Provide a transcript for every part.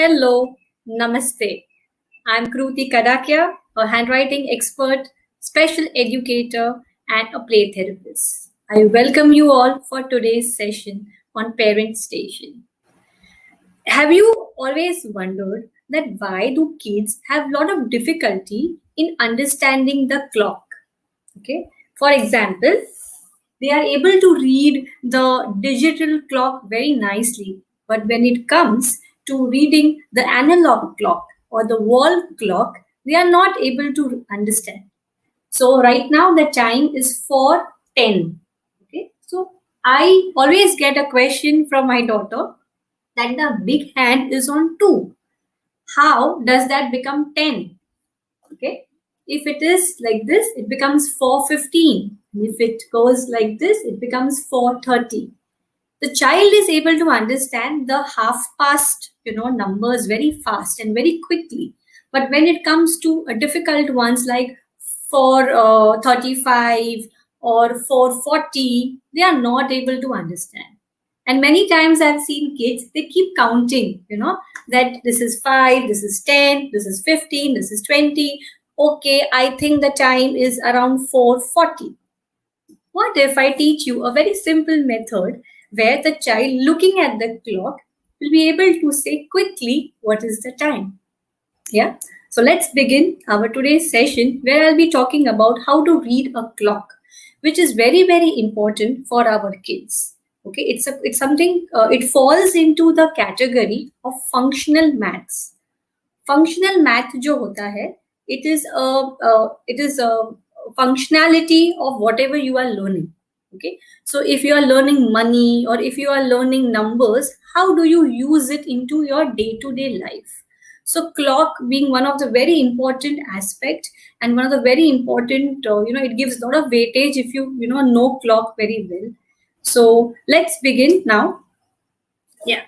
Hello, Namaste. I'm Kruti Kadakia, a handwriting expert, special educator, and a play therapist. I welcome you all for today's session on Parent Station. Have you always wondered that why do kids have a lot of difficulty in understanding the clock? Okay. For example, they are able to read the digital clock very nicely, but when it comes to reading the analog clock or the wall clock, they are not able to understand. So right now the time is 4:10. Okay, so I always get a question from my daughter that the big hand is on 2. How does that become 10? Okay, if it is like this, it becomes 4:15. If it goes like this, it becomes 4:30. The child is able to understand the half past numbers very fast and very quickly, but when it comes to difficult ones like 4:35 or 4:40, they are not able to understand. And many times I've seen kids, they keep counting, that this is 5, this is 10, this is 15, this is 20. Okay, I think the time is around 4:40. What if I teach you a very simple method where the child looking at the clock will be able to say quickly what is the time? Yeah. So let's begin our today's session where I'll be talking about how to read a clock, which is very, very important for our kids. Okay, it's something, it falls into the category of functional maths. Functional math जो होता है, it is a functionality of whatever you are learning. Okay, so if you are learning money or if you are learning numbers, how do you use it into your day-to-day life? So clock being one of the very important aspect and one of the very important, it gives a lot of weightage if you know clock very well. So let's begin now. Yeah.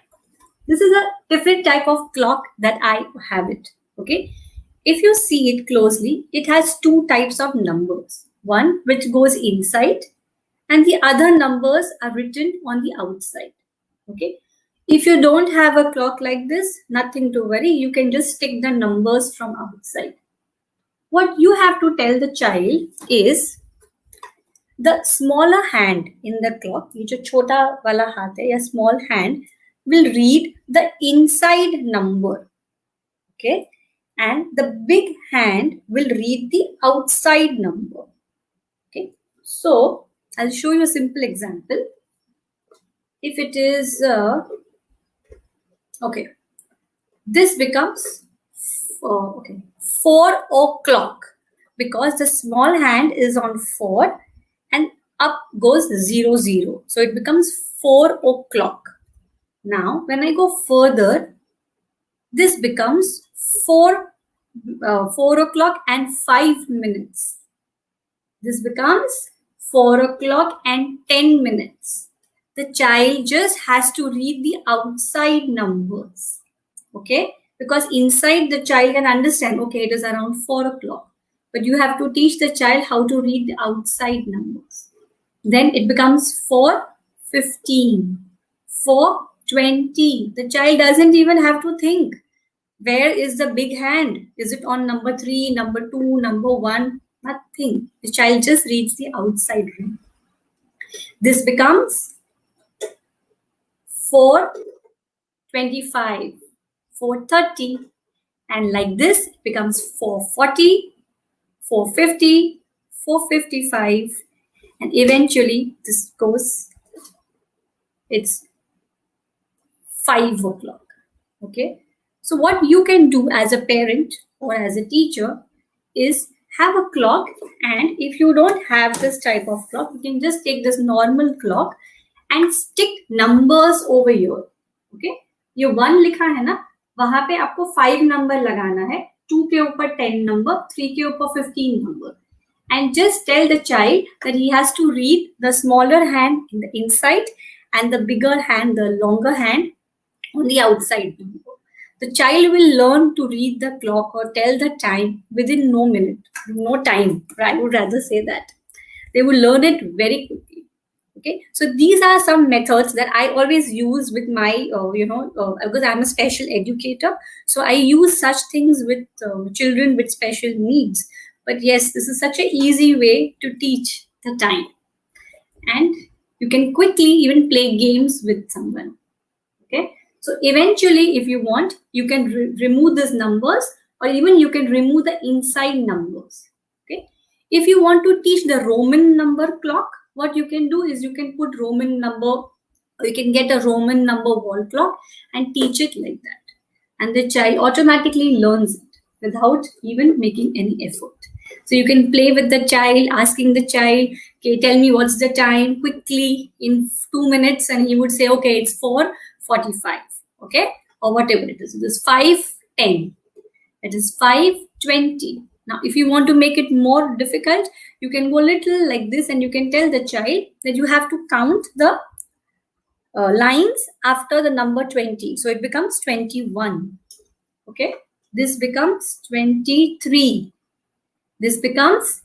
This is a different type of clock that I have it. Okay. If you see it closely, it has two types of numbers. One which goes inside and the other numbers are written on the outside. Okay. If you don't have a clock like this, nothing to worry. You can just stick the numbers from outside. What you have to tell the child is the smaller hand in the clock, ये जो छोटा वाला हाथ है या small hand, will read the inside number. Okay, and the big hand will read the outside number. Okay, so I'll show you a simple example. If it is okay, this becomes 4 o'clock because the small hand is on 4 and up goes 0 0, so it becomes 4 o'clock. Now when I go further, this becomes 4 o'clock and 5 minutes. This becomes 4 o'clock and 10 minutes. The child just has to read the outside numbers. Okay, because inside the child can understand, okay, it is around 4 o'clock, but you have to teach the child how to read the outside numbers. Then it becomes 4:15, 4:20. The child doesn't even have to think. Where is the big hand? Is it on number 3, number 2, number 1? Nothing. The child just reads the outside ring. This becomes 425, 430, and like this it becomes 440, 450, 455, and eventually this goes, it's 5 o'clock. Okay, so what you can do as a parent or as a teacher is have a clock, and if you don't have this type of clock, you can just take this normal clock and stick numbers over here. Okay, ये 1 लिखा है ना, वहां पे आपको 5 number लगाना है, 2 के ऊपर 10 नंबर, 3 के ऊपर 15 number, and just tell the child that he has to read the smaller hand in the inside and the bigger hand, the longer hand on the outside number. The child will learn to read the clock or tell the time within no time. I would rather say that. They will learn it very quickly. Okay, so these are some methods that I always use with my, because I'm a special educator. So I use such things with children with special needs. But yes, this is such an easy way to teach the time. And you can quickly even play games with someone. Okay, so eventually, if you want, you can remove these numbers, or even you can remove the inside numbers. Okay, if you want to teach the Roman number clock, what you can do is you can put Roman number, or you can get a Roman number wall clock and teach it like that. And the child automatically learns it without even making any effort. So you can play with the child, asking the child, okay, tell me what's the time quickly in 2 minutes, and he would say, okay, it's 4:45, okay, or whatever it is. It is 5:10. It is 5:20. Now, if you want to make it more difficult, you can go little like this, and you can tell the child that you have to count the lines after the number 20. So it becomes 21. Okay, this becomes 23. This becomes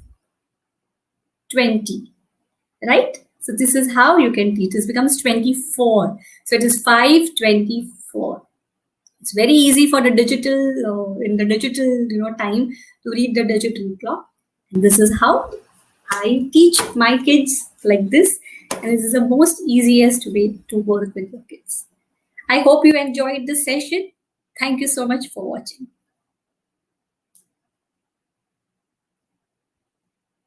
20, right? So this is how you can teach. This becomes 24. So it is 5:24. It's very easy for the digital, in the digital time to read the digital clock. And this is how I teach my kids like this. And this is the most easiest way to work with your kids. I hope you enjoyed this session. Thank you so much for watching.